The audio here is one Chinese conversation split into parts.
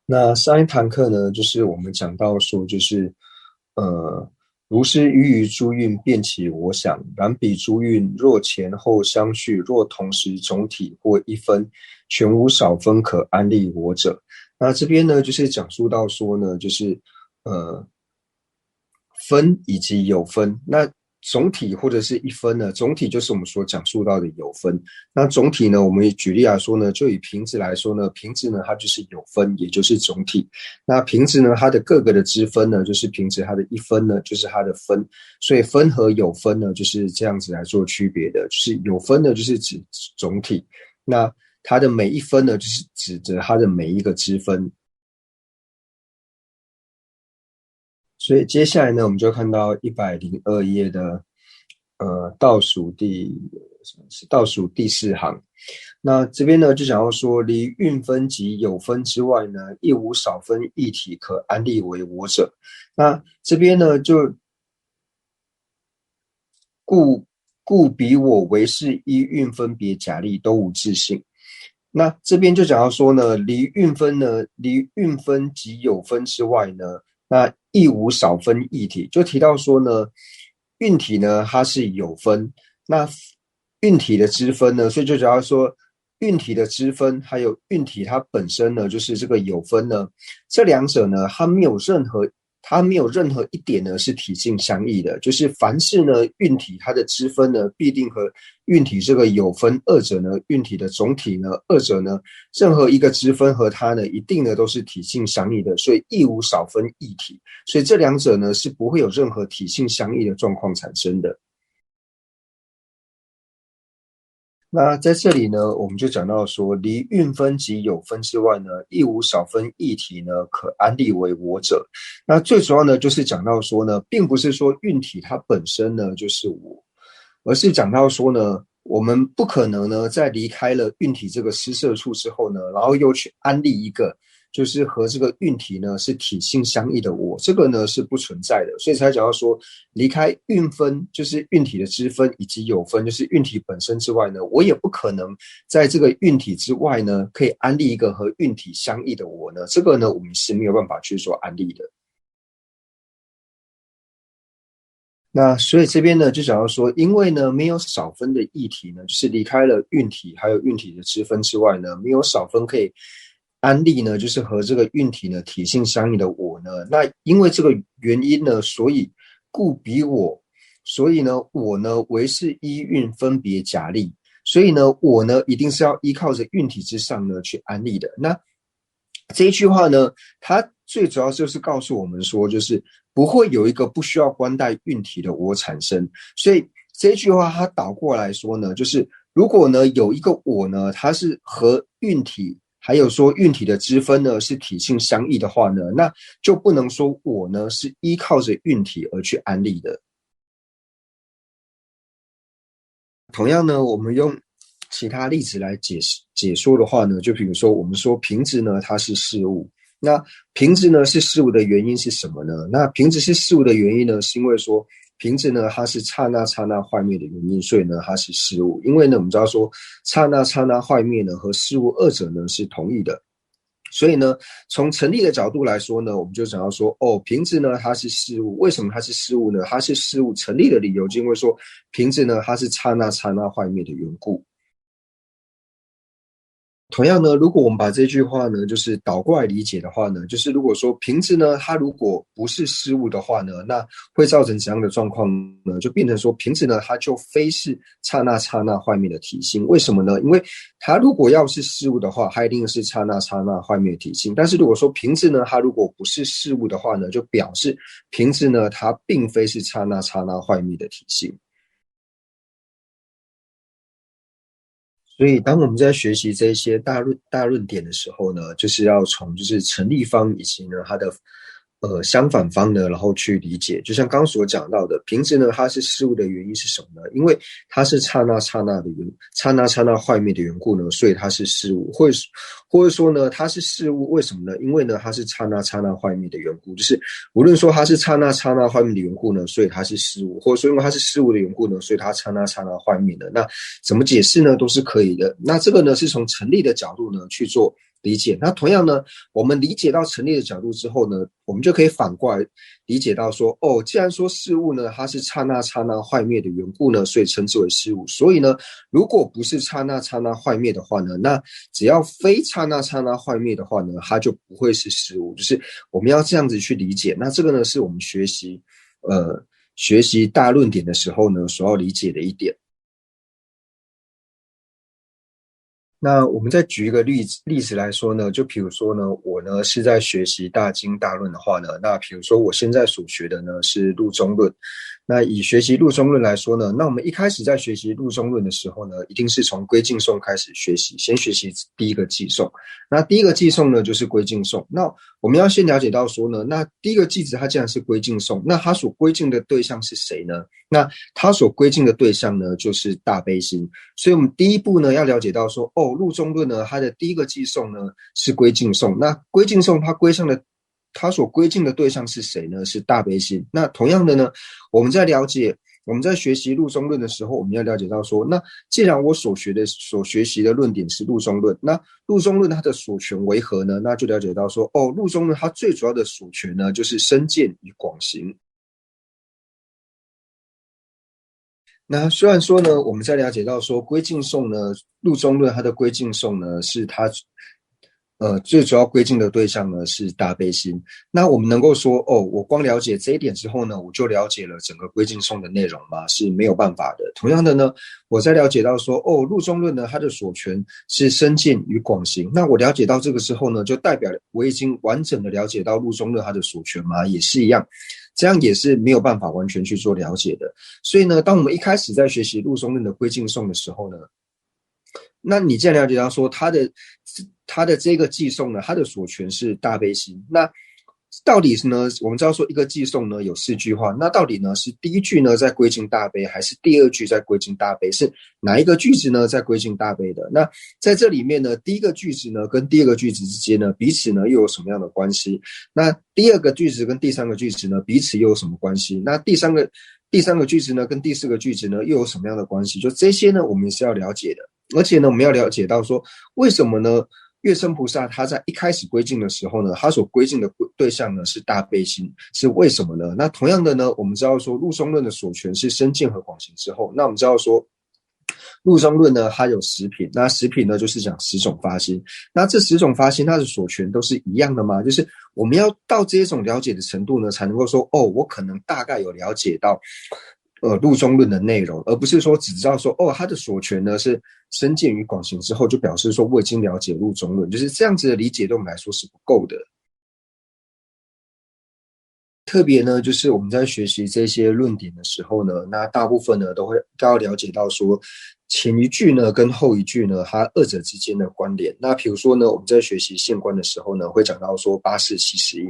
那上一堂课呢，就是我们讲到说，如是鱼于诸运，变其我想。然彼诸运，若前后相续，若同时总体或一分，全无少分可安立我者。那这边呢，就是讲述到说呢，呃分以及有分。那总体或者是一分呢？总体就是我们所讲述到的有分。那总体呢，我们举例来说呢，就以平直来说呢，平直呢它就是有分，也就是总体。那平直呢，它的各个的支分呢，就是平直它的一分呢，就是它的分。所以分和有分呢，就是这样子来做区别的。就是有分呢，就是指总体；那它的每一分呢，就是指着它的每一个支分。所以接下来呢，我们就看到102页的倒数第四行。那这边呢，就想要说，离运分及有分之外呢，亦无少分异体可安立为我者。那这边呢，故故彼我唯是依运分别假立，都无自性。那这边就讲到说呢，离运分及有分之外呢，那亦无少分异体，就提到说呢，运体呢它是有分，那运体的支分呢，所以就讲到说，运体的支分还有运体它本身呢，就是这个有分呢，这两者呢，它没有任何一点呢是体性相异的，就是凡是呢运体它的支分呢，必定和运体这个有分，二者呢运体的总体呢，二者呢任何一个支分和它呢一定呢都是体性相异的，所以亦无少分异体，所以这两者呢是不会有任何体性相异的状况产生的。那在这里呢，我们就讲到说，离运分及有分之外呢，亦无少分异体呢，可安立为我者。那最主要呢，就是讲到说呢，并不是说运体它本身呢就是我，而是讲到说呢，我们不可能呢，在离开了运体这个施设处之后呢，然后又去安立一个就是和这个运体呢是体性相异的我，这个呢是不存在的，所以才讲到说，离开运分就是运体的支分以及有分就是运体本身之外呢，我也不可能在这个运体之外呢，可以安立一个和运体相异的我呢，这个呢我们是没有办法去做安立的。那所以这边呢，就讲到说，因为呢没有少分的异体呢，就是离开了运体还有运体的支分之外呢，没有少分可以安立呢，就是和这个运体呢体性相应的我呢。那因为这个原因呢，所以故彼我，所以呢我呢为是依运分别假立，所以呢我呢一定是要依靠着运体之上呢去安立的。那这一句话呢，它最主要就是告诉我们说，就是不会有一个不需要关带运体的我产生。所以这一句话它倒过来说呢，就是如果呢有一个我呢，它是和运体还有说运体的支分呢是体性相异的话呢，那就不能说我呢是依靠着运体而去安立的。同样呢，我们用其他例子来解说的话呢，就比如说我们说瓶子呢，它是事物。那瓶子呢是事物的原因是什么呢？那瓶子是事物的原因呢，是因为说瓶子呢它是刹那刹那坏灭的原因，所以呢它是事物。因为呢我们知道说刹那刹那坏灭呢和事物二者呢是同义的。所以呢，从成立的角度来说呢，我们就想要说，哦，瓶子呢它是事物，为什么它是事物呢？它是事物成立的理由，就因为说瓶子呢它是刹那刹那坏灭的缘故。同样呢，如果我们把这句话呢，就是倒过来理解的话呢，就是如果说瓶子呢，它如果不是事物的话呢，那会造成怎样的状况呢？就变成说瓶子呢，它就非是刹那刹那坏灭的体性。为什么呢？因为它如果要是事物的话，它一定是刹那刹那坏灭的体性。但是如果说瓶子呢，它如果不是事物的话呢，就表示瓶子呢，它并非是刹那刹那坏灭的体性。所以，当我们在学习这些大论点的时候呢，就是要从就是成立方以及呢它的相反方呢，然后去理解。就像刚刚所讲到的，瓶子呢它是事物的原因是什么呢？因为它是刹那刹那坏灭的缘故呢，所以它是事物。或者说呢，它是事物，为什么呢？因为呢它是刹那刹那坏灭的缘故。就是无论说它是刹那刹那坏灭的缘故呢，所以它是事物；或者说因为它是事物的缘故呢，所以它刹那刹那坏灭的。那怎么解释呢？都是可以的。那这个呢，是从成立的角度呢去做理解。那同样呢，我们理解到成立的角度之后呢，我们就可以反过来理解到说，哦，既然说事物呢，它是刹那刹那坏灭的缘故呢，所以称之为事物。所以呢，如果不是刹那刹那坏灭的话呢，那只要非刹那刹那坏灭的话呢，它就不会是事物。就是我们要这样子去理解。那这个呢，是我们学习大论点的时候呢，所要理解的一点。那我们再举一个例子来说呢，就比如说呢，我呢是在学习大经大论的话呢，那比如说我现在所学的呢是路中论。那以学习路中论来说呢，那我们一开始在学习路中论的时候呢，一定是从归敬颂开始学习，先学习第一个偈颂。那第一个偈颂呢就是归敬颂。那我们要先了解到说呢，那第一个偈子它既然是归敬颂，那它所归敬的对象是谁呢？那它所归敬的对象呢就是大悲心。所以我们第一步呢要了解到说，哦，路中论呢它的第一个偈颂呢是归敬颂。那归敬颂它所归敬的对象是谁呢？是大悲心。那同样的呢，我们在学习路中论的时候，我们要了解到说，那既然我所学习的论点是路中论，那路中论它的所权为何呢？那就了解到说，哦，路中论它最主要的所权呢就是身见与广行。那虽然说呢，我们在了解到说归敬颂呢，路中论它的归敬颂呢是它最主要归敬的对象呢是大悲心。那我们能够说，哦，我光了解这一点之后呢，我就了解了整个归敬颂的内容吗？是没有办法的。同样的呢，我在了解到说，哦，路中论呢它的所权是身见与广行。那我了解到这个之后呢，就代表我已经完整的了解到路中论它的所权吗？也是一样。这样也是没有办法完全去做了解的。所以呢，当我们一开始在学习路中论的归敬颂的时候呢，那你既然了解到说他的这个寄颂呢，他的所权是大悲心。那到底是呢？我们知道说一个寄颂呢有4句话，那到底呢是第一句呢在归敬大悲，还是第二句在归敬大悲？是哪一个句子呢在归敬大悲的？那在这里面呢，第一个句子呢跟第二个句子之间呢，彼此呢又有什么样的关系？那第二个句子跟第三个句子呢，彼此又有什么关系？那第三个句子呢跟第4个句子呢又有什么样的关系？就这些呢，我们是要了解的。而且呢，我们要了解到说，为什么呢？月生菩萨他在一开始归敬的时候呢，他所归敬的对象呢是大悲心，是为什么呢？那同样的呢，我们知道说路中论的所权是身见和广行之后，那我们知道说路中论呢它有10品，那10品呢就是讲10种发心，那这10种发心它的所权都是一样的吗？就是我们要到这种了解的程度呢，才能够说，哦，我可能大概有了解到路中论的内容，而不是说只知道说，哦，它的所权呢是身见与广行之后，就表示说我已经了解路中论，就是这样子的理解对我们来说是不够的。特别呢，就是我们在学习这些论点的时候呢，那大部分呢都要了解到说，前一句呢跟后一句呢，它二者之间的关联。那比如说呢，我们在学习现观的时候呢，会讲到说八事七十一。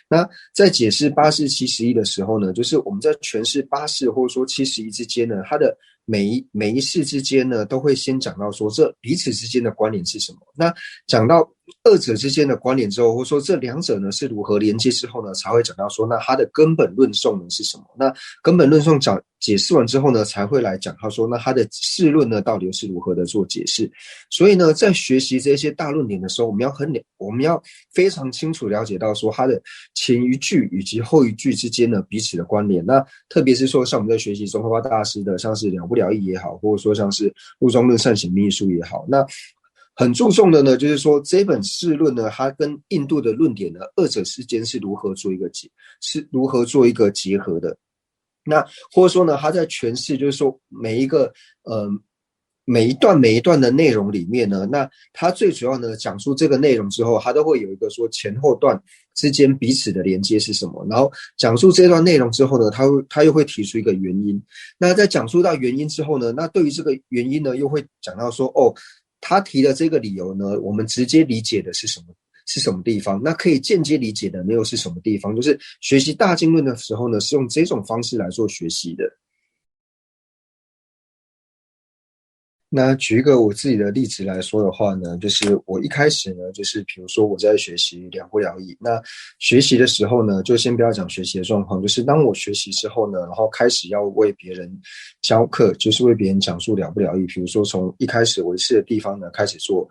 那在解释八事七十一的时候呢，就是我们在诠释八事或者说71之间呢，它的每一事之间呢，都会先讲到说这彼此之间的关联是什么。那讲到二者之间的关联之后，或者说这两者呢是如何连接之后呢，才会讲到说那它的根本论颂呢是什么？那根本论颂解释完之后呢，才会来讲他说那它的释论呢到底是如何的做解释。所以呢，在学习这些大论点的时候，我们要非常清楚了解到说它的前一句以及后一句之间的彼此的关联。那特别是说像我们在学习宗喀巴大师的，像是了不了义也好，或者说像是路中论善显密书也好，那很注重的呢，就是说这本释论呢，它跟印度的论点呢，二者之间是如何做一个结合的。那或者说呢，他在诠释，就是说每一段的内容里面呢，那他最主要呢讲述这个内容之后，他都会有一个说前后段之间彼此的连接是什么，然后讲述这段内容之后呢，他又会提出一个原因。那在讲述到原因之后呢，那对于这个原因呢，又会讲到说，哦，他提的这个理由呢，我们直接理解的是什么地方？那可以间接理解的又是什么地方？就是学习大经论的时候呢，是用这种方式来做学习的。那举一个我自己的例子来说的话呢，就是我一开始呢，就是比如说我在学习了不了义，那学习的时候呢，就先不要讲学习的状况，就是当我学习之后呢，然后开始要为别人教课，就是为别人讲述了不了义，比如说从一开始我是的地方呢开始做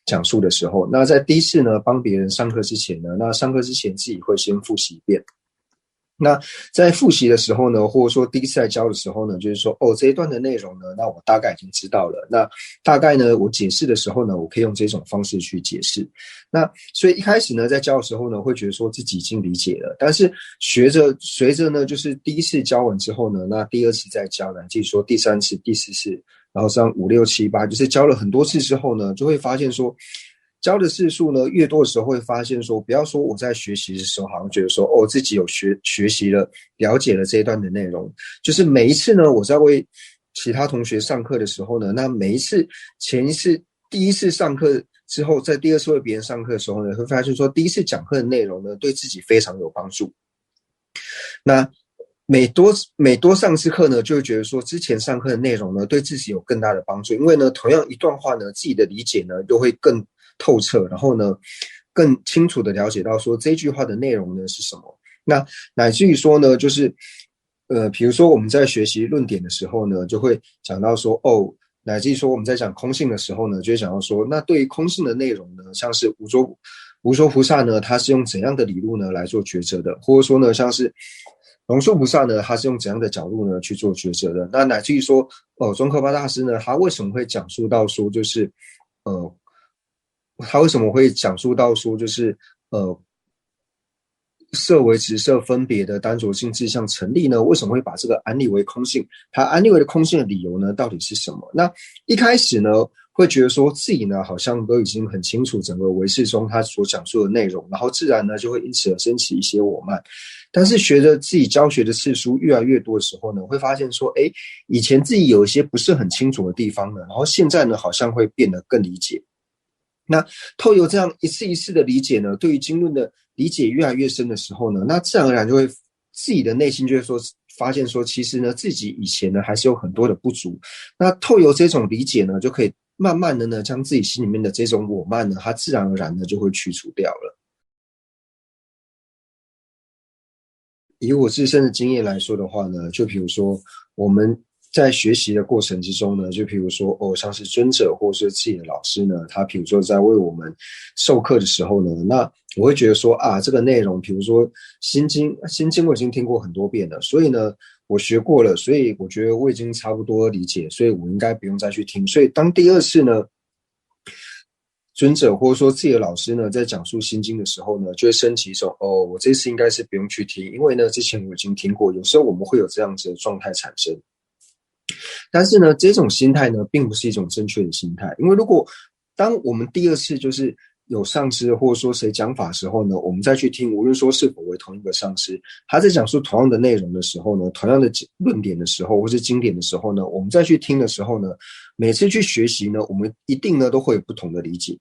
讲述的时候，那在第一次呢帮别人上课之前呢，那上课之前自己会先复习一遍。那在复习的时候呢，或者说第一次来教的时候呢，就是说这一段的内容呢，那我大概已经知道了。那大概呢，我解释的时候呢，我可以用这种方式去解释。那所以一开始呢，在教的时候呢，会觉得说自己已经理解了，但是随着呢，就是第一次教完之后呢，那第二次再教呢，就是说第三次、第四次，然后上5、6、7、8，就是教了很多次之后呢，就会发现说。教的次数呢越多的时候，会发现说，不要说我在学习的时候，好像觉得说，自己有学习了，了解了这一段的内容。就是每一次呢，我在为其他同学上课的时候呢，那每一次第一次上课之后，在第二次为别人上课的时候呢，会发现说，第一次讲课的内容呢，对自己非常有帮助。那每多上次课呢，就会觉得说之前上课的内容呢，对自己有更大的帮助。因为呢，同样一段话呢，自己的理解呢，就会更透彻，然后呢，更清楚的了解到说这句话的内容呢是什么。那乃至于说呢，就是比如说我们在学习论点的时候呢，就会讲到说乃至于说我们在讲空性的时候呢，就会讲到说，那对于空性的内容呢，像是无说菩萨呢，他是用怎样的理路呢来做抉择的，或者说呢，像是龙树菩萨呢，他是用怎样的角度呢去做抉择的？那乃至于说，宗喀巴大师呢，他为什么会讲述到说，就是他为什么会讲述到说，就是色为直色分别的单着性志向成立呢？为什么会把这个安立为空性？他安立为空性的理由呢，到底是什么？那一开始呢，会觉得说自己呢，好像都已经很清楚整个唯识中他所讲述的内容，然后自然呢，就会因此而升起一些我慢。但是随着自己教学的次数越来越多的时候呢，会发现说，以前自己有一些不是很清楚的地方呢，然后现在呢，好像会变得更理解。那透由这样一次一次的理解呢，对于经论的理解越来越深的时候呢，那自然而然就会自己的内心就会说，发现说，其实呢，自己以前呢还是有很多的不足。那透由这种理解呢，就可以慢慢的呢，将自己心里面的这种我慢呢，它自然而然的就会去除掉了。以我自身的经验来说的话呢，就比如说我们在学习的过程之中呢，就比如说像是尊者或是自己的老师呢，他比如说在为我们授课的时候呢，那我会觉得说这个内容，比如说心经我已经听过很多遍了，所以呢我学过了，所以我觉得我已经差不多理解，所以我应该不用再去听。所以当第二次呢，尊者或者说自己的老师呢，在讲述心经的时候呢，就会升起一种我这次应该是不用去听，因为呢之前我已经听过。有时候我们会有这样子的状态产生，但是呢，这种心态呢，并不是一种正确的心态。因为当我们第二次就是有上师或者说谁讲法的时候呢，我们再去听，无论说是否为同一个上师，他在讲述同样的内容的时候呢，同样的论点的时候，或是经典的时候呢，我们再去听的时候呢，每次去学习呢，我们一定呢都会有不同的理解。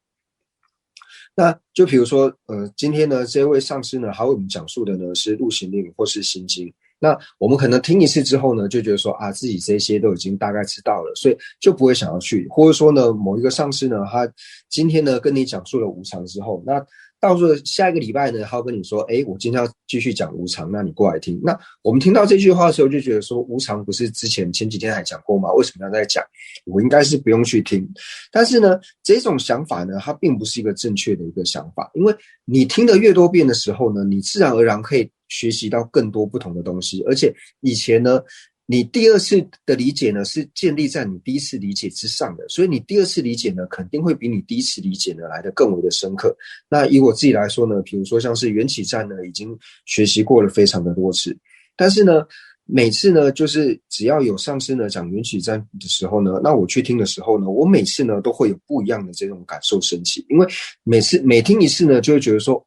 那就比如说，今天呢，这位上师呢，他为我们讲述的呢是入行令或是心经。那我们可能听一次之后呢，就觉得说自己这些都已经大概知道了，所以就不会想要去。或者说呢，某一个上师呢，他今天呢跟你讲述了无常之后，那到时候下一个礼拜呢，他会跟你说，我今天要继续讲无常，那你过来听。那我们听到这句话的时候，就觉得说，无常不是前几天还讲过吗？为什么要再讲？我应该是不用去听。但是呢，这种想法呢，它并不是一个正确的一个想法，因为你听得越多遍的时候呢，你自然而然可以学习到更多不同的东西。而且以前呢，你第二次的理解呢，是建立在你第一次理解之上的，所以你第二次理解呢，肯定会比你第一次理解呢来得更为的深刻。那以我自己来说呢，比如说像是缘起赞呢，已经学习过了非常的多次，但是呢，每次呢，就是只要有上师呢讲缘起赞的时候呢，那我去听的时候呢，我每次呢都会有不一样的这种感受升起，因为每听一次呢，就会觉得说，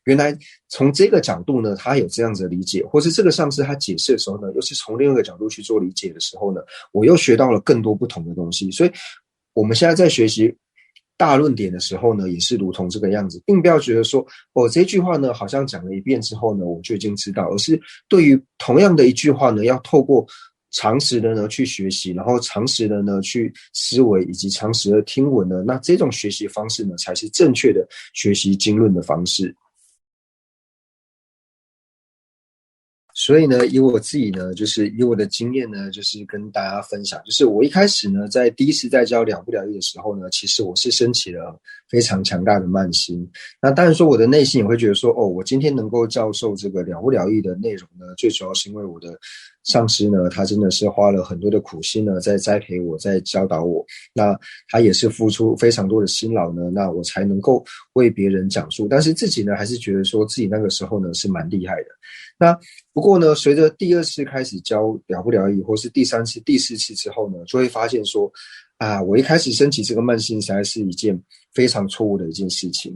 原来从这个角度呢，他有这样子的理解，或是这个上师他解释的时候呢，又是从另外一个角度去做理解的时候呢，我又学到了更多不同的东西。所以我们现在在学习大论点的时候呢，也是如同这个样子，并不要觉得说，这句话呢，好像讲了一遍之后呢，我就已经知道，而是对于同样的一句话呢，要透过长时的呢去学习，然后长时的呢去思维，以及长时的听闻呢，那这种学习方式呢，才是正确的学习经论的方式。所以呢，以我自己呢，就是以我的经验呢，就是跟大家分享，就是我一开始呢，在第一次在教了不了义的时候呢，其实我是升起了非常强大的慢心。那当然说，我的内心也会觉得说，哦，我今天能够教授这个了不了义的内容呢，最主要是因为我的上司呢，他真的是花了很多的苦心呢，在栽培我，在教导我。那他也是付出非常多的辛劳呢，那我才能够为别人讲述。但是自己呢，还是觉得说自己那个时候呢是蛮厉害的。那不过呢，随着第二次开始教了不了义，或是第三次、第四次之后呢，就会发现说，啊，我一开始升起这个慢性，实在是一件非常错误的一件事情。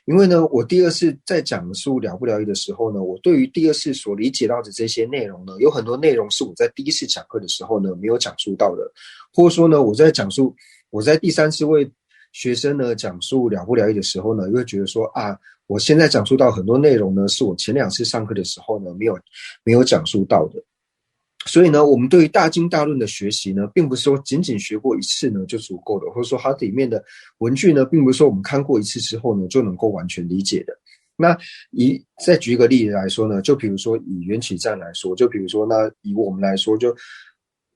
因为呢，我第二次在讲述了不了义的时候呢，我对于第二次所理解到的这些内容呢，有很多内容是我在第一次讲课的时候呢没有讲述到的，或者说呢，我在第三次为学生呢讲述了不了义的时候呢，又会觉得说啊，我现在讲述到很多内容呢，是我前两次上课的时候呢没有讲述到的。所以呢，我们对于大经大论的学习呢，并不是说仅仅学过一次呢就足够的，或者说它里面的文句呢，并不是说我们看过一次之后呢就能够完全理解的。那再举一个例子来说呢，就比如说以缘起赞来说，就比如说那以我们来说，就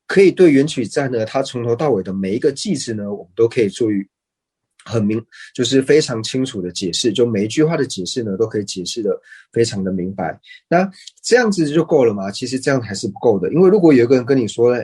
可以对缘起赞呢，它从头到尾的每一个句子呢，我们都可以做就是非常清楚的解释，就每一句话的解释呢，都可以解释的非常的明白。那这样子就够了吗？其实这样还是不够的，因为如果有一个人跟你说呢，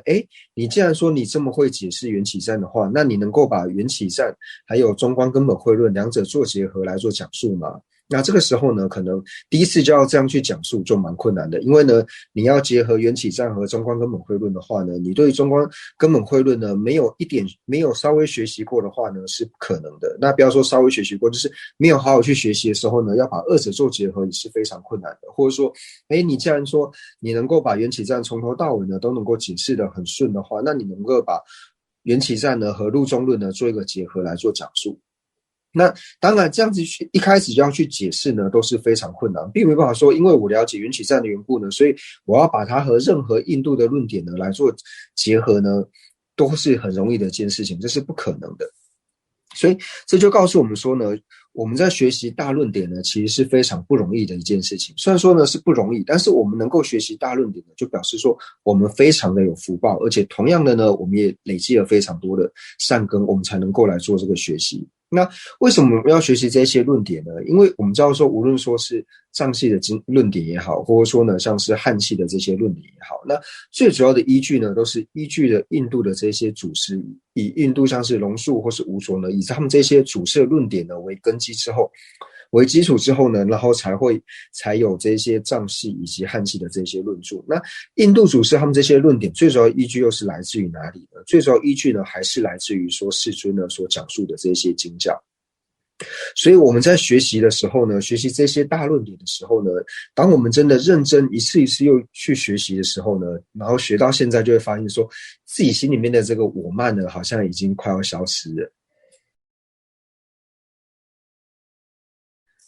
你既然说你这么会解释缘起赞的话，那你能够把缘起赞还有中观根本慧论两者做结合来做讲述吗？那这个时候呢，可能第一次就要这样去讲述就蛮困难的，因为呢，你要结合缘起赞和中观根本慧论的话呢，你对中观根本慧论呢没有稍微学习过的话呢，是不可能的。那不要说稍微学习过，就是没有好好去学习的时候呢，要把二者做结合也是非常困难的。或者说，你既然说你能够把缘起赞从头到尾呢都能够解释的很顺的话，那你能够把缘起赞呢和入中论呢做一个结合来做讲述。那当然，这样子一开始就要去解释呢，都是非常困难，并没办法说，因为我了解缘起赞的缘故呢，所以我要把它和任何印度的论点呢来做结合呢，都是很容易的一件事情，这是不可能的。所以这就告诉我们说呢，我们在学习大论点呢，其实是非常不容易的一件事情。虽然说呢是不容易，但是我们能够学习大论点呢，就表示说我们非常的有福报，而且同样的呢，我们也累积了非常多的善根，我们才能够来做这个学习。那为什么我们要学习这些论点呢？因为我们知道说，无论说是藏系的论点也好，或者说呢像是汉系的这些论点也好，那最主要的依据呢，都是依据了印度的这些祖师，以印度像是龙树或是无着呢，以他们这些祖师的论点呢为根基之后，为基础之后呢，然后才有这些藏系以及汉系的这些论著。那印度祖师他们这些论点最主要依据又是来自于哪里呢？最主要依据呢还是来自于说世尊呢所讲述的这些经教。所以我们在学习的时候呢，学习这些大论点的时候呢，当我们真的认真一次一次又去学习的时候呢，然后学到现在就会发现说，自己心里面的这个我慢呢，好像已经快要消失了。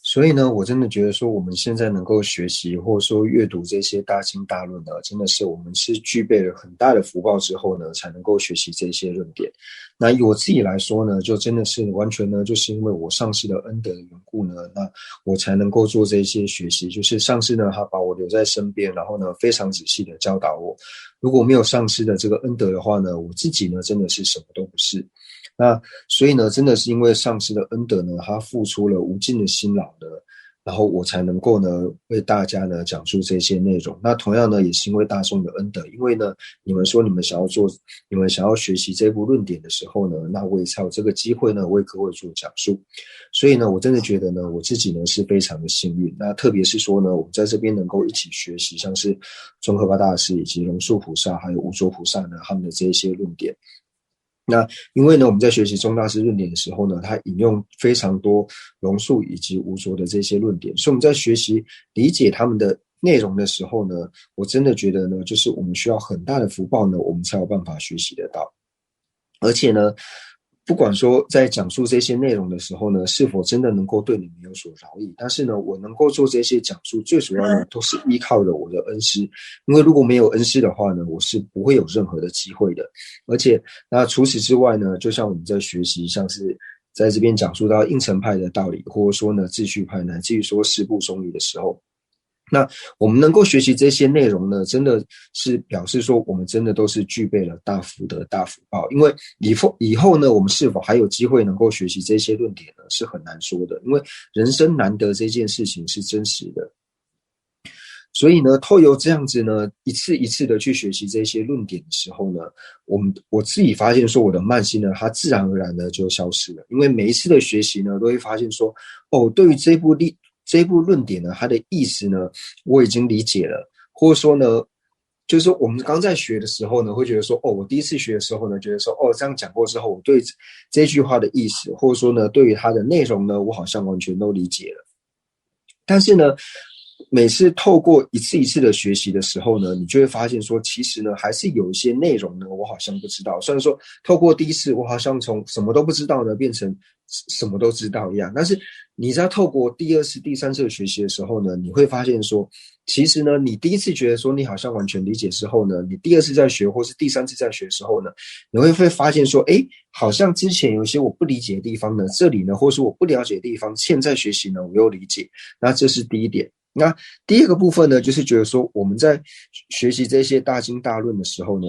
所以呢，我真的觉得说，我们现在能够学习或者说阅读这些大经大论呢，真的是我们是具备了很大的福报之后呢，才能够学习这些论点。那以我自己来说呢，就真的是完全呢，就是因为我上师的恩德的缘故呢，那我才能够做这些学习。就是上师呢，他把我留在身边，然后呢，非常仔细的教导我。如果没有上师的这个恩德的话呢，我自己呢，真的是什么都不是。那所以呢，真的是因为上师的恩德呢，他付出了无尽的辛劳的，然后我才能够呢为大家呢讲述这些内容。那同样呢，也是因为大众的恩德，因为呢，你们说你们想要学习这部论点的时候呢，那我也才有这个机会呢为各位做讲述。所以呢，我真的觉得呢，我自己呢是非常的幸运。那特别是说呢，我们在这边能够一起学习，像是宗喀巴大师以及龙树菩萨还有无着菩萨呢他们的这些论点。那因为呢，我们在学习宗大师论点的时候呢，他引用非常多龙树以及无着的这些论点，所以我们在学习理解他们的内容的时候呢，我真的觉得呢，就是我们需要很大的福报呢，我们才有办法学习得到。而且呢，不管说在讲述这些内容的时候呢，是否真的能够对你们有所饶益，但是呢，我能够做这些讲述，最主要呢都是依靠着我的恩师，因为如果没有恩师的话呢，我是不会有任何的机会的。而且，那除此之外呢，就像我们在学习，像是在这边讲述到应成派的道理，或者说呢秩序派，乃至于说四部宗义的时候，那我们能够学习这些内容呢，真的是表示说我们真的都是具备了大福德、大福报。因为以后呢，我们是否还有机会能够学习这些论点呢，是很难说的。因为人生难得这件事情是真实的，所以呢，透由这样子呢，一次一次的去学习这些论点的时候呢，我自己发现说，我的慢性呢，它自然而然的就消失了。因为每一次的学习呢，都会发现说，对于这部论点呢，它的意思呢，我已经理解了，或者说呢，就是说我们刚在学的时候呢，会觉得说，我第一次学的时候呢，觉得说，这样讲过之后，我对这句话的意思，或者说呢，对于它的内容呢，我好像完全都理解了。但是呢，每次透过一次一次的学习的时候呢，你就会发现说，其实呢，还是有一些内容呢，我好像不知道。虽然说透过第一次，我好像从什么都不知道呢，变成什么都知道一样。但是你在透过第二次、第三次的学习的时候呢，你会发现说，其实呢，你第一次觉得说你好像完全理解之后呢，你第二次在学或是第三次在学的时候呢，你会发现说，好像之前有一些我不理解的地方呢，这里呢，或是我不了解的地方，现在学习呢，我又理解。那这是第一点。那第二个部分呢，就是觉得说我们在学习这些大经大论的时候呢，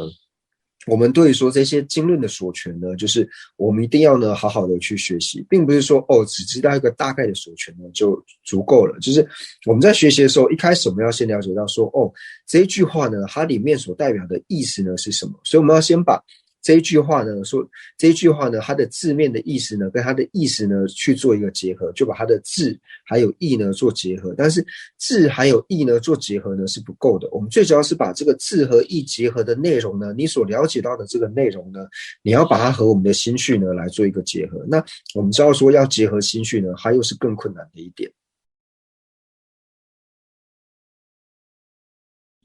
我们对于说这些经论的所权呢，就是我们一定要呢好好的去学习，并不是说只知道一个大概的所权呢就足够了。就是我们在学习的时候，一开始我们要先了解到说这一句话呢，它里面所代表的意思呢是什么，所以我们要先把这一句话呢，它的字面的意思呢，跟它的意思呢去做一个结合，就把它的字还有义呢做结合。但是字还有义呢做结合呢是不够的，我们最主要是把这个字和义结合的内容呢，你所了解到的这个内容呢，你要把它和我们的心绪呢来做一个结合。那我们知道说要结合心绪呢，它又是更困难的一点。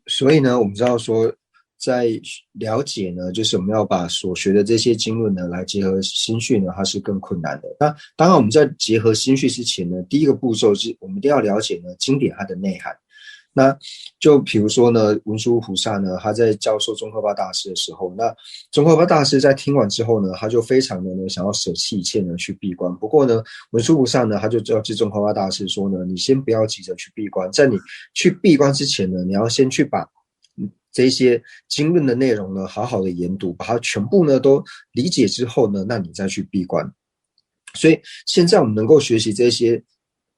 所以呢，我们知道说，在了解呢，就是我们要把所学的这些经论呢，来结合心绪呢，它是更困难的。那当然，我们在结合心绪之前呢，第一个步骤是我们一定要了解呢经典它的内涵。那就比如说呢，文殊菩萨呢，他在教授宗喀巴大师的时候，那宗喀巴大师在听完之后呢，他就非常的呢想要舍弃一切呢去闭关。不过呢，文殊菩萨呢，他就叫宗喀巴大师说呢，你先不要急着去闭关，在你去闭关之前呢，你要先去把这些经论的内容呢，好好的研读，把它全部呢都理解之后呢，那你再去闭关。所以现在我们能够学习这些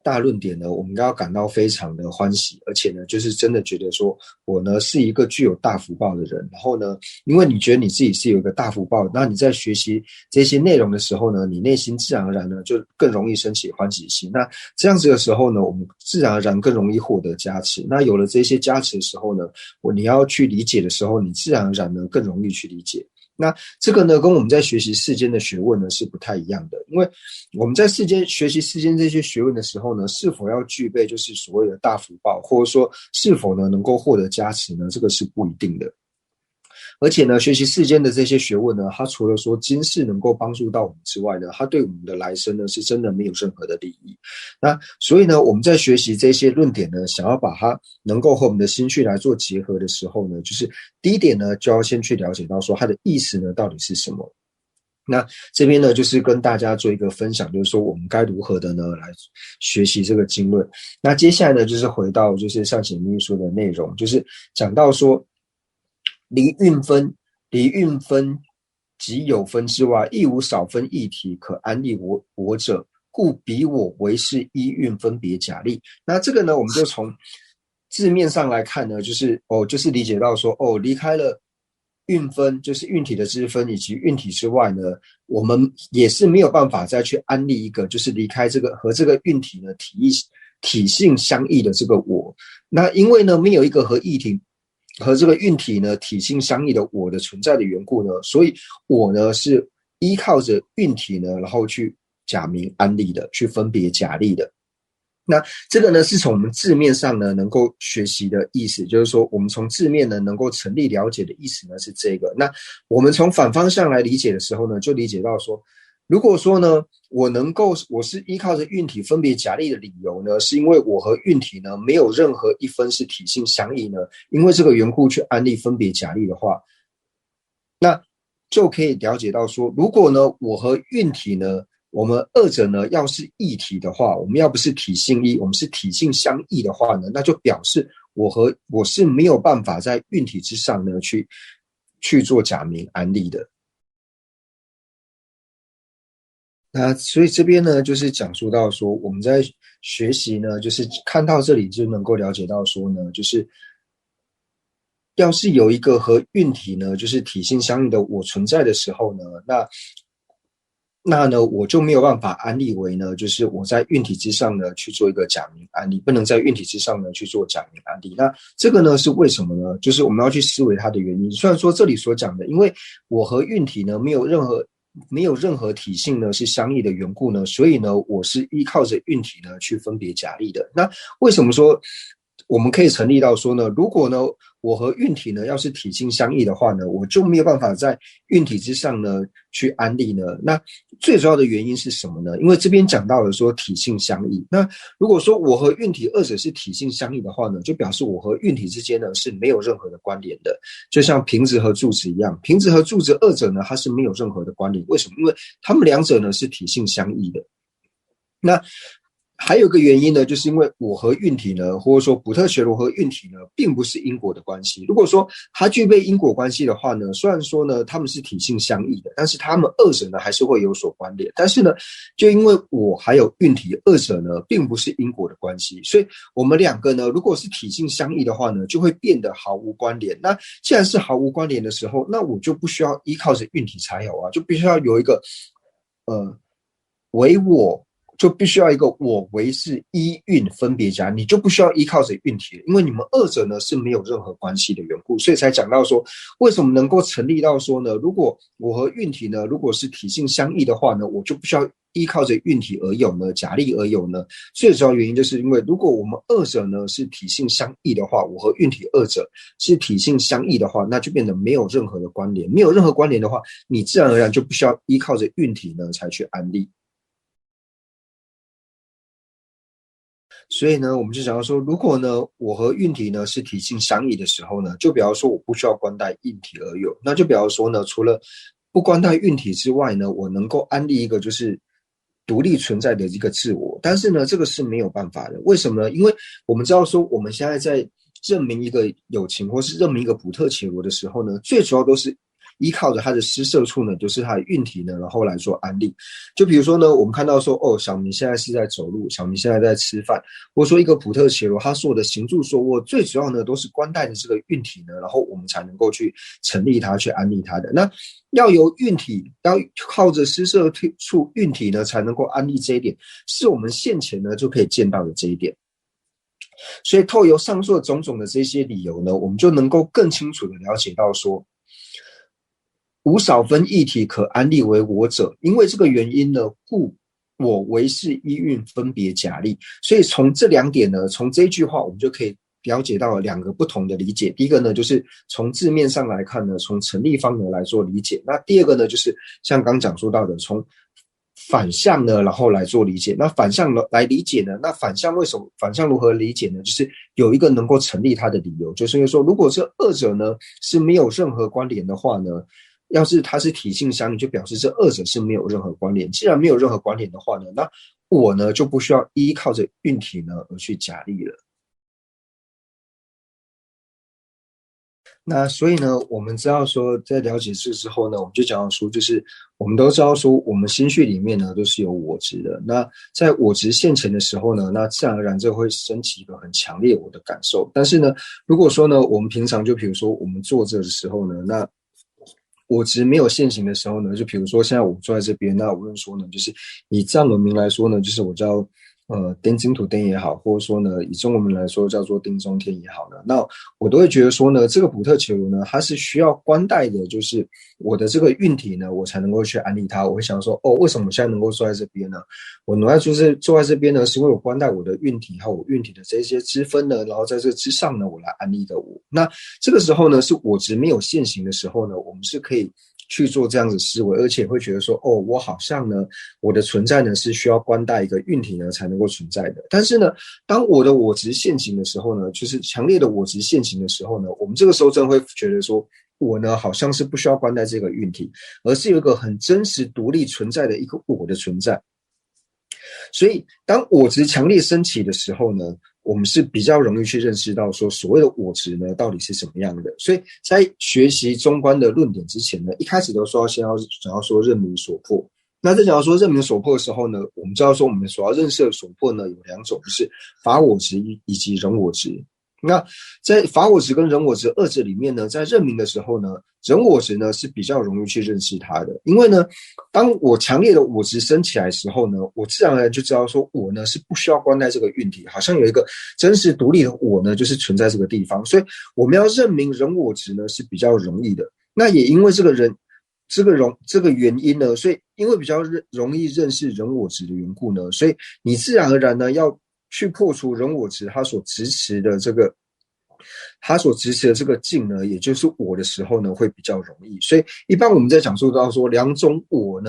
大论点呢，我们要感到非常的欢喜，而且呢，就是真的觉得说我呢是一个具有大福报的人。然后呢，因为你觉得你自己是有一个大福报，那你在学习这些内容的时候呢，你内心自然而然呢就更容易升起欢喜心。那这样子的时候呢，我们自然而然更容易获得加持。那有了这些加持的时候呢，你要去理解的时候，你自然而然呢更容易去理解。那这个呢，跟我们在学习世间的学问呢是不太一样的，因为我们在学习世间这些学问的时候呢，是否要具备就是所谓的大福报，或者说是否呢能够获得加持呢，这个是不一定的。而且呢，学习世间的这些学问呢，它除了说今世能够帮助到我们之外呢，它对我们的来生呢是真的没有任何的利益。那所以呢，我们在学习这些论点呢，想要把它能够和我们的心绪来做结合的时候呢，就是第一点呢，就要先去了解到说它的意思呢到底是什么。那这边呢，就是跟大家做一个分享，就是说我们该如何的呢来学习这个经论。那接下来呢，就是回到就是上显密说的内容，就是讲到说离运分及有分之外，亦无少分异体可安立我者，故彼我为是依运分别假立。那这个呢，我们就从字面上来看呢，就是理解到说离开了运分，就是运体的之分以及运体之外呢，我们也是没有办法再去安立一个就是离开这个和这个运体呢体性相异的这个我。那因为呢没有一个和这个运体呢体性相异的我的存在的缘故呢，所以我呢是依靠着运体呢，然后去假名安立的，去分别假立的。那这个呢是从我们字面上呢能够学习的意思，就是说我们从字面呢能够成立了解的意思呢是这个。那我们从反方向来理解的时候呢，就理解到说，如果说呢我是依靠着运体分别假立的理由呢，是因为我和运体呢没有任何一分是体性相异呢，因为这个缘故去安立分别假立的话，那就可以了解到说，如果呢我和运体呢我们二者呢要是一体的话，我们要不是体性一，我们是体性相异的话呢，那就表示我是没有办法在运体之上呢去做假名安立的。那所以这边呢，就是讲述到说，我们在学习呢，就是看到这里就能够了解到说呢，就是要是有一个和运体呢，就是体性相应的我存在的时候呢，那呢，我就没有办法安立为呢，就是我在运体之上呢去做一个假名安立，不能在运体之上呢去做假名安立。那这个呢是为什么呢？就是我们要去思维它的原因。虽然说这里所讲的，因为我和运体呢没有任何体性呢是相异的缘故呢，所以呢我是依靠着运体呢去分别假立的。那为什么说我们可以成立到说呢，如果呢我和运体呢要是体性相异的话呢，我就没有办法在运体之上呢去安立呢？那最主要的原因是什么呢？因为这边讲到了说体性相异，那如果说我和运体二者是体性相异的话呢，就表示我和运体之间呢是没有任何的关联的，就像平直和柱子一样，平直和柱子二者呢它是没有任何的关联，为什么？因为它们两者呢是体性相异的。那还有一个原因呢，就是因为我和运体呢，或者说普特伽罗和运体呢，并不是因果的关系。如果说它具备因果关系的话呢，虽然说呢它们是体性相异的，但是它们二者呢还是会有所关联。但是呢，就因为我还有运体二者呢，并不是因果的关系，所以我们两个呢，如果是体性相异的话呢，就会变得毫无关联。那既然是毫无关联的时候，那我就不需要依靠着运体才有啊，就必须要有一个唯我。就必须要一个我为是一运分别假，你就不需要依靠着运体了，因为你们二者呢是没有任何关系的缘故，所以才讲到说为什么能够成立到说呢，如果我和运体呢如果是体性相异的话呢，我就不需要依靠着运体而有呢，假立而有呢。最主要原因就是因为如果我们二者呢是体性相异的话，我和运体二者是体性相异的话，那就变得没有任何的关联，没有任何关联的话，你自然而然就不需要依靠着运体呢才去安立。所以呢，我们就讲到说，如果呢，我和运体呢是体性相异的时候呢，就比方说我不需要关带运体而有，那就比方说呢，除了不关带运体之外呢，我能够安立一个就是独立存在的一个自我，但是呢，这个是没有办法的。为什么呢？因为我们知道说，我们现在在证明一个有情或是证明一个普特伽罗的时候呢，最主要都是依靠着它的施摄处呢，就是它的运体呢，然后来做安立。就比如说呢，我们看到说，哦，小明现在是在走路，小明现在在吃饭，或者说一个普特伽罗，他所有的行住坐卧，最主要呢都是关带着这个运体呢，然后我们才能够去成立它，去安立它的。那要由运体，要靠着施摄处运体呢，才能够安立这一点，是我们现前呢就可以见到的这一点。所以透由上述的种种的这些理由呢，我们就能够更清楚的了解到说，无少分异体可安立为我者，因为这个原因呢，故我为是一运分别假立。所以从这两点呢，从这一句话我们就可以了解到两个不同的理解。第一个呢，就是从字面上来看呢，从成立方呢来做理解。那第二个呢，就是像刚讲述到的，从反向呢，然后来做理解。那反向来理解呢？那反向为什么？反向如何理解呢？就是有一个能够成立它的理由，就是因为说，如果这二者呢是没有任何关联的话呢，要是它是体性相应，就表示这二者是没有任何关联。既然没有任何关联的话呢，那我呢就不需要依靠着运体呢而去假立了。那所以呢，我们知道说，在了解这之后呢，我们就讲到说，就是我们都知道说，我们心绪里面呢都是有我执的。那在我执现前的时候呢，那自然而然这会升起一个很强烈我的感受。但是呢，如果说呢，我们平常就比如说我们坐着的时候呢，那我执没有现行的时候呢，就比如说现在我坐在这边，那无论说呢，就是以藏文名来说呢，就是我叫丁金土丁也好，或者说呢以中文名来说叫做丁中天也好呢，那我都会觉得说呢，这个普特伽罗呢，它是需要关带的，就是我的这个运体呢，我才能够去安立它。我会想说，哦，为什么我现在能够坐在这边呢？我能够就是坐在这边呢，是因为我关带我的运体和我运体的这些支分呢，然后在这之上呢，我来安立的我。那这个时候呢，是我执没有现行的时候呢，我们是可以去做这样子思维，而且会觉得说，哦，我好像呢，我的存在呢是需要关带一个运体呢才能够存在的。但是呢，当我的我执现行的时候呢，就是强烈的我执现行的时候呢，我们这个时候真的会觉得说，我呢好像是不需要关在这个运体，而是有一个很真实独立存在的一个我的存在。所以当我执强烈升起的时候呢，我们是比较容易去认识到说所谓的我执呢到底是什么样的。所以在学习中观的论点之前呢，一开始都说先要讲到说认明所破。那在讲到说认明所破的时候呢，我们知道说我们所要认识的所破呢有两种，就是法我执以及人我执。那在法我执跟人我执二者里面呢，在认明的时候呢，人我执呢是比较容易去认识它的。因为呢，当我强烈的我执升起来的时候呢，我自然而然就知道说我呢是不需要关在这个运体，好像有一个真实独立的我呢就是存在这个地方。所以我们要认明人我执呢是比较容易的。那也因为这个原因呢，所以因为比较容易认识人我执的缘故呢，所以你自然而然呢要去破除人我执他所执持的这个境呢，也就是我的时候呢，会比较容易。所以一般我们在讲述到说两种无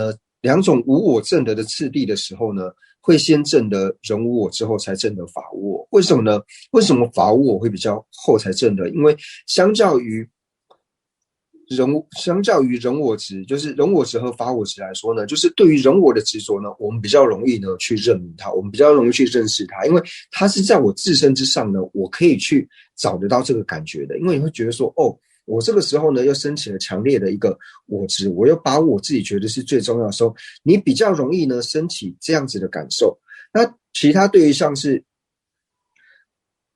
我证得的次第的时候呢，会先证得人无我之后才证得法无我。为什么呢？为什么法无我会比较后才证得？因为相较于人我执，就是人我执和法我执来说呢，就是对于人我的执着呢，我们比较容易呢去认明它，我们比较容易去认识它，因为它是在我自身之上呢，我可以去找得到这个感觉的。因为你会觉得说，哦，我这个时候呢又升起了强烈的一个我执，我又把我自己觉得是最重要的时候，你比较容易呢升起这样子的感受。那其他对于像是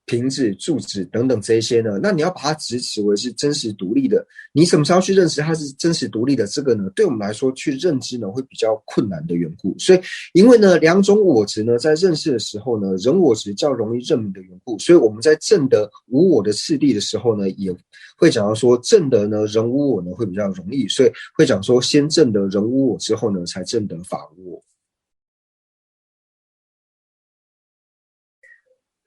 瓶子、柱子等等这一些呢，那你要把它执持为是真实独立的，你什么时候去认识它是真实独立的？这个呢，对我们来说去认知呢会比较困难的缘故。所以，因为呢两种我执呢在认识的时候呢，人我执较容易认明的缘故，所以我们在证得无我的次第的时候呢，也会讲到说证得呢人无我呢会比较容易，所以会讲说先证得人无我之后呢，才证得法无我。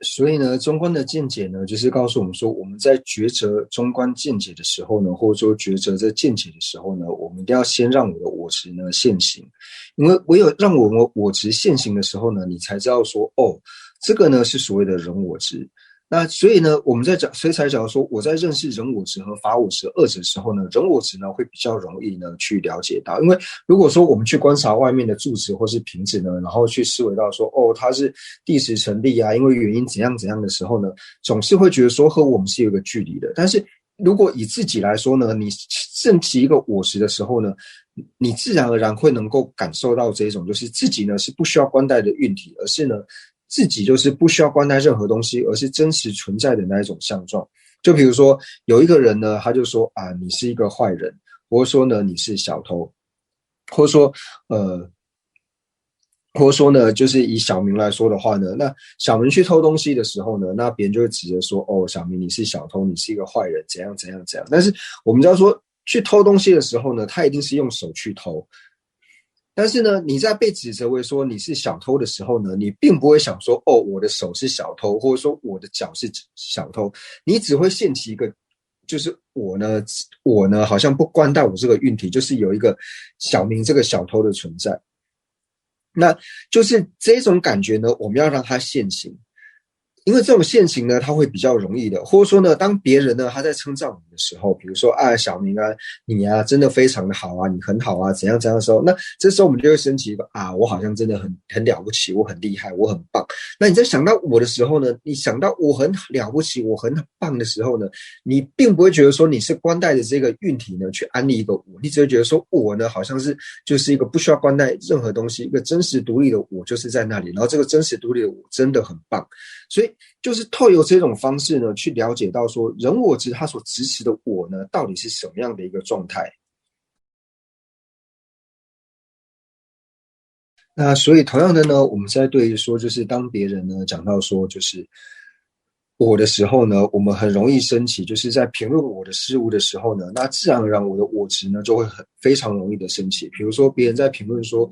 所以呢，中观的见解呢，就是告诉我们说，我们在抉择中观见解的时候呢，或者说抉择这见解的时候呢，我们一定要先让我的我执呢现行，因为唯有让我执现行的时候呢，你才知道说，哦，这个呢是所谓的人我执。那所以呢，所以才讲说，我在认识人我执和法我执二者的时候呢，人我执呢会比较容易呢去了解到。因为如果说我们去观察外面的柱子或是瓶子呢，然后去思维到说，哦，它是第十成立啊，因为原因怎样怎样的时候呢，总是会觉得说和我们是有一个距离的。但是如果以自己来说呢，你升起一个我执的时候呢，你自然而然会能够感受到这种，就是自己呢是不需要关带的运体，而是呢自己就是不需要关带任何东西，而是真实存在的那一种相状。就比如说有一个人呢，他就说啊，你是一个坏人，或者说呢你是小偷，或者说呢，就是以小明来说的话呢，那小明去偷东西的时候呢，那别人就会直接说，哦，小明你是小偷，你是一个坏人，怎样怎样怎样。但是我们知道说，去偷东西的时候呢，他一定是用手去偷。但是呢，你在被指责为说你是小偷的时候呢，你并不会想说，哦，我的手是小偷，或者说我的脚是小偷，你只会现起一个，就是我呢，好像不关带我这个运体，就是有一个小明这个小偷的存在。那就是这种感觉呢，我们要让它现行。因为这种现行呢，它会比较容易的，或者说呢，当别人呢他在称赞我们的时候，比如说啊，小明啊，你啊真的非常的好啊，你很好啊，怎样怎样的时候，那这时候我们就会升起一个啊，我好像真的很了不起，我很厉害，我很棒。那你在想到我的时候呢，你想到我很了不起，我很棒的时候呢，你并不会觉得说你是关带着这个运体呢去安利一个我，你只会觉得说我呢好像是就是一个不需要关带任何东西，一个真实独立的我就是在那里，然后这个真实独立的我真的很棒。所以就是透过这种方式呢，去了解到说人我执他所支持的我呢，到底是什么样的一个状态。那所以同样的呢，我们在对于说，就是当别人呢讲到说就是我的时候呢，我们很容易升起，就是在评论我的事物的时候呢，那自然而然我的我执呢就会非常容易的升起。比如说别人在评论说，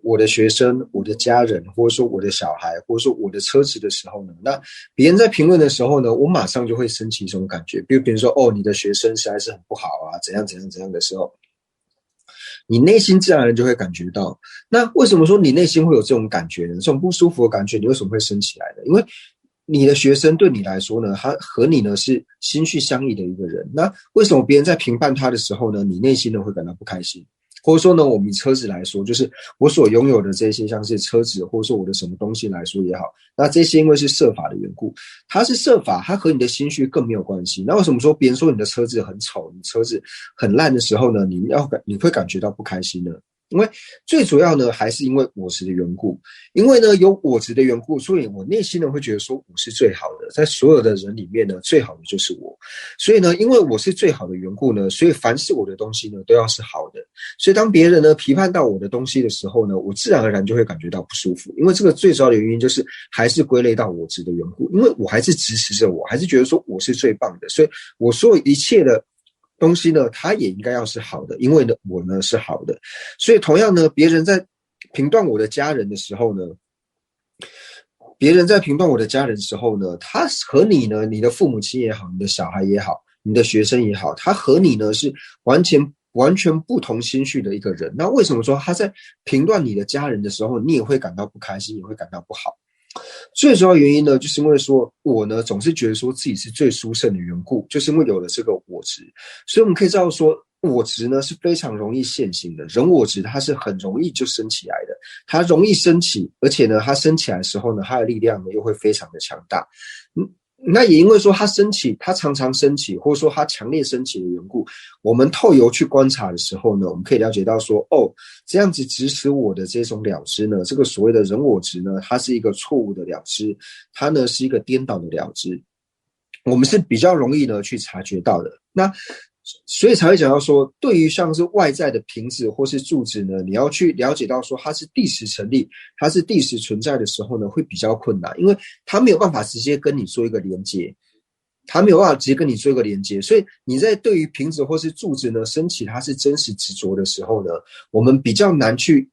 我的学生、我的家人，或者说我的小孩，或者说我的车子的时候呢，那别人在评论的时候呢，我马上就会升起一种感觉，比如说哦，你的学生实在是很不好啊，怎样怎样怎样的时候，你内心自然而然就会感觉到。那为什么说你内心会有这种感觉呢？这种不舒服的感觉，你为什么会升起来呢？因为你的学生对你来说呢，他和你呢是心绪相依的一个人。那为什么别人在评判他的时候呢，你内心呢会感到不开心？或者说呢，我们以车子来说，就是我所拥有的这些，像是车子，或者说我的什么东西来说也好，那这些因为是设法的缘故，它是设法，它和你的心绪更没有关系。那为什么说别人说你的车子很丑，你车子很烂的时候呢，你会感觉到不开心呢？因为最主要呢，还是因为我执的缘故。因为呢，有我执的缘故，所以我内心呢会觉得说我是最好的，在所有的人里面呢，最好的就是我。所以呢，因为我是最好的缘故呢，所以凡是我的东西呢，都要是好的。所以当别人呢批判到我的东西的时候呢，我自然而然就会感觉到不舒服。因为这个最主要的原因就是还是归类到我执的缘故，因为我还是支持着我，还是觉得说我是最棒的，所以我所有一切的东西呢，它也应该要是好的，因为呢，我呢是好的。所以同样呢，别人在评断我的家人的时候呢，他和你呢，你的父母亲也好，你的小孩也好，你的学生也好，他和你呢是完全不同心绪的一个人。那为什么说他在评断你的家人的时候，你也会感到不开心，也会感到不好？最主要原因呢，就是因为说我呢总是觉得说自己是最殊胜的缘故，就是因为有了这个我执，所以我们可以知道说我执呢是非常容易现行的，人我执它是很容易就升起来的，它容易升起，而且呢它升起来的时候呢，它的力量呢又会非常的强大。那也因为说它升起，它常常升起，或者说它强烈升起的缘故，我们透由去观察的时候呢，我们可以了解到说，哦，这样子指使我的这种了知呢，这个所谓的人我执呢，它是一个错误的了知，它呢是一个颠倒的了知，我们是比较容易呢去察觉到的。那所以才会讲到说，对于像是外在的瓶子或是柱子呢，你要去了解到说它是第时成立，它是第时存在的时候呢，会比较困难，因为它没有办法直接跟你做一个连接，所以你在对于瓶子或是柱子呢升起它是真实执着的时候呢，我们比较难去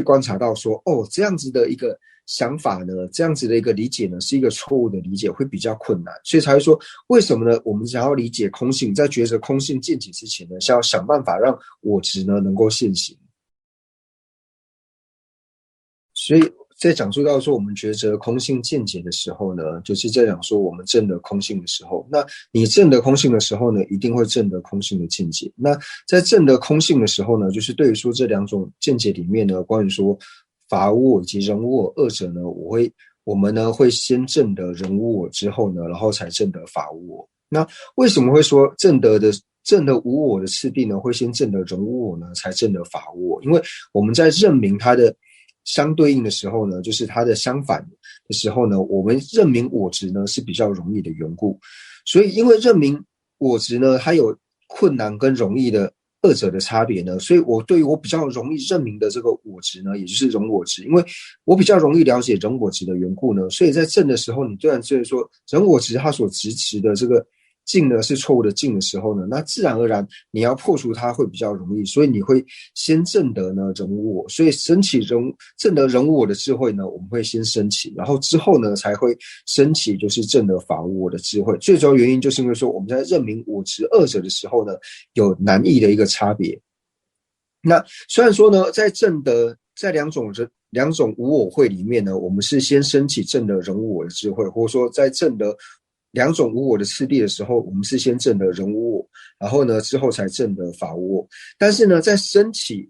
观察到说，哦，这样子的一个想法呢，这样子的一个理解呢，是一个错误的理解，会比较困难。所以才会说，为什么呢？我们想要理解空性，在觉着空性见解之前呢，是要想办法让我执呢能够现行。所以在讲述到说我们觉着空性见解的时候呢，就是在讲说我们证得空性的时候，那你证得空性的时候呢，一定会证得空性的见解。那在证得空性的时候呢，就是对于说这两种见解里面呢，关于说法无我以及人无我二者呢，我们呢会先证得人无我之后呢，然后才证得法无我。那为什么会说证得无我的次第呢，会先证得人无我呢，才证得法无我？因为我们在认明它的相对应的时候呢，就是它的相反的时候呢，我们认明我执呢是比较容易的缘故。所以因为认明我执呢，它有困难跟容易的二者的差别呢，所以对于我比较容易认明的这个我执呢，也就是人我执，因为我比较容易了解人我执的缘故呢，所以在证的时候，你虽然就是说人我执它所执持的这个境呢是错误的境的时候呢，那自然而然你要破除它会比较容易，所以你会先证得呢人无我，所以升起证得人无我的智慧呢，我们会先升起，然后之后呢才会升起就是证得法无我的智慧。最主要原因就是因为说我们在认明我执二者的时候呢，有难易的一个差别。那虽然说呢，在两种无我慧里面呢，我们是先升起证得人无我的智慧，或者说在证得两种无我的次第的时候，我们是先证得人无我，然后呢之后才证得法无我。但是呢，在升起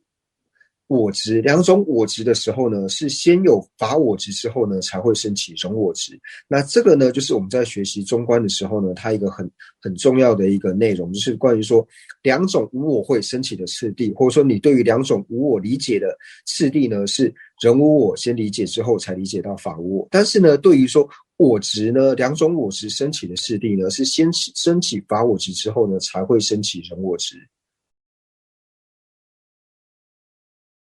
我执两种我执的时候呢，是先有法我执之后呢，才会升起人我执。那这个呢，就是我们在学习中观的时候呢，它一个很重要的一个内容，就是关于说两种无我会升起的次第，或者说你对于两种无我理解的次第呢，是人无我先理解之后才理解到法无我。但是呢，对于说我执呢，两种我执升起的次第呢，是先升起法我执之后呢，才会升起人我执。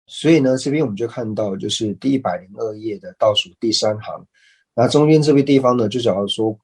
所以呢，这边我们就看到，就是第102页的倒数第3行，那中间这个地方呢，就讲到说，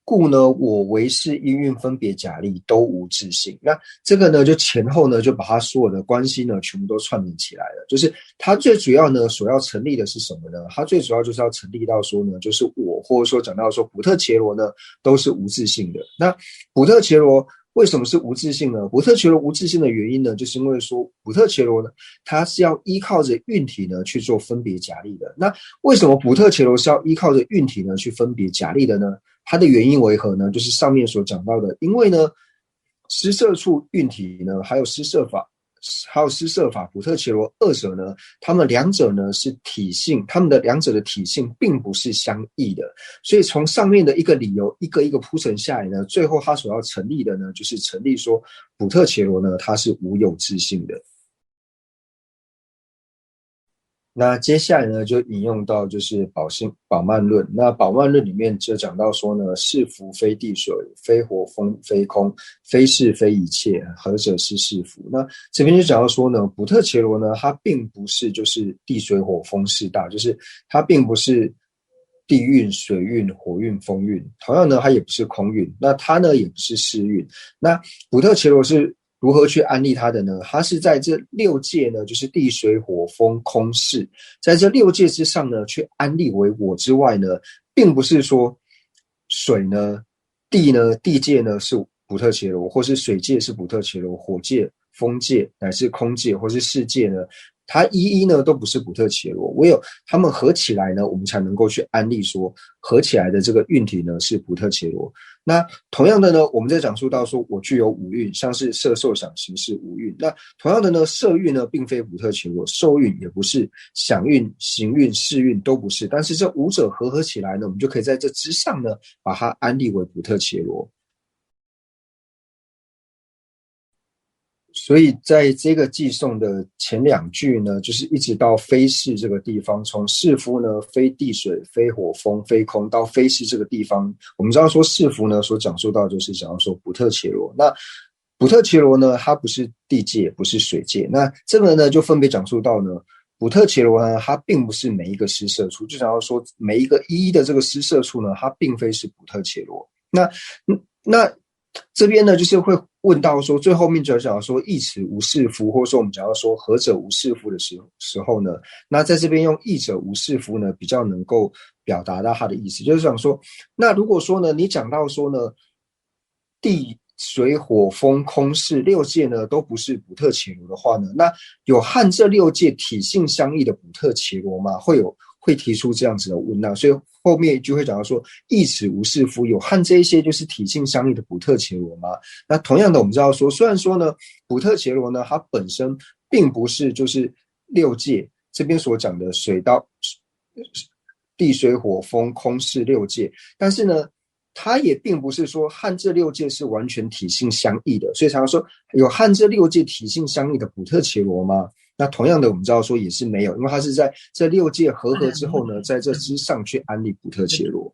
故呢，我唯是因运分别假立都无自性。那这个呢，就前后呢，就把它所有的关系呢，全部都串联起来了。就是它最主要呢，所要成立的是什么呢？它最主要就是要成立到说呢，就是我，或者说讲到说普特伽罗呢，都是无自性的。那普特伽罗为什么是无自性呢？补特伽罗无自性的原因呢，就是因为说补特伽罗呢，它是要依靠着运体呢去做分别假立的。那为什么补特伽罗是要依靠着运体呢去分别假立的呢？它的原因为何呢？就是上面所讲到的，因为呢，施摄处运体呢，还有施摄法补特伽罗二者呢，他们两者呢是体性，他们的两者的体性并不是相异的。所以从上面的一个理由一个一个铺陈下来呢，最后他所要成立的呢，就是成立说补特伽罗呢，它是无有自性的。那接下来呢，就引用到就是宝鬘论。那宝鬘论里面就讲到说呢，是福非地水，非火风非空，非是非一切，何者是是福？那这边就讲到说呢，补特伽罗呢，它并不是就是地水火风四大，就是它并不是地运、水运、火运、风运。同样呢，它也不是空运，那它呢也不是世运。那补特伽罗是如何去安立它的呢？它是在这六界呢，就是地水火风空世，在这六界之上呢，去安立为我之外呢，并不是说水呢、地界呢是补特伽罗，或是水界是补特伽罗，火界、风界乃至空界或是世界呢，它一一呢都不是补特伽罗，唯有它们合起来呢，我们才能够去安立说合起来的这个运体呢是补特伽罗。那同样的呢，我们在讲述到说我具有五蕴，像是色受想行识五蕴。那同样的呢，色蕴呢并非补特伽罗，受蕴也不是，想蕴、行蕴、识蕴都不是。但是这五者合起来呢，我们就可以在这之上呢，把它安立为补特伽罗。所以在这个寄颂的前两句呢，就是一直到非是这个地方，从是夫呢，非地水，非火风，非空，到非是这个地方，我们知道说是夫呢，所讲述到就是讲到说补特伽罗。那补特伽罗呢，它不是地界，不是水界。那这个呢，就分别讲述到呢，补特伽罗呢，它并不是每一个施摄处，就讲到说每一个一一的这个施摄处呢，它并非是补特伽罗。那这边呢，就是会问到说，最后面就讲到说，义此无是夫，或者说我们讲到说，何者无是夫的时候呢，那在这边用义者无是夫呢，比较能够表达到他的意思，就是想说，那如果说呢，你讲到说呢，地水火风空世六界呢都不是补特伽罗的话呢，那有和这六界体性相异的补特伽罗吗？会提出这样子的问那，所以后面就会讲到说，义此无是夫，有和这一些就是体性相异的补特伽罗吗？那同样的，我们知道说，虽然说呢，补特伽罗呢，它本身并不是就是六界这边所讲的水到地水火风空世六界，但是呢，它也并不是说和这六界是完全体性相异的，所以常说有和这六界体性相异的补特伽罗吗？那同样的，我们知道说也是没有，因为它是在这六界合之后呢，在这之上去安立补特伽罗。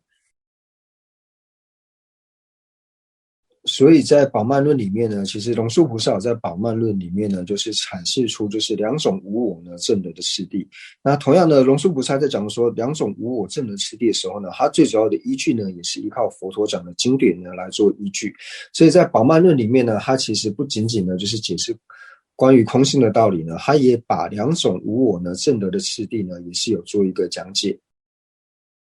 所以在宝鬘论里面呢，其实龙树菩萨在宝鬘论里面呢，就是阐释出就是两种无我呢证得的次第。那同样的，龙树菩萨在讲说两种无我证得次第的时候呢，他最主要的依据呢，也是依靠佛陀讲的经典呢来做依据。所以在宝鬘论里面呢，他其实不仅仅呢就是解释关于空性的道理呢，他也把两种无我呢证得的次第呢，也是有做一个讲解。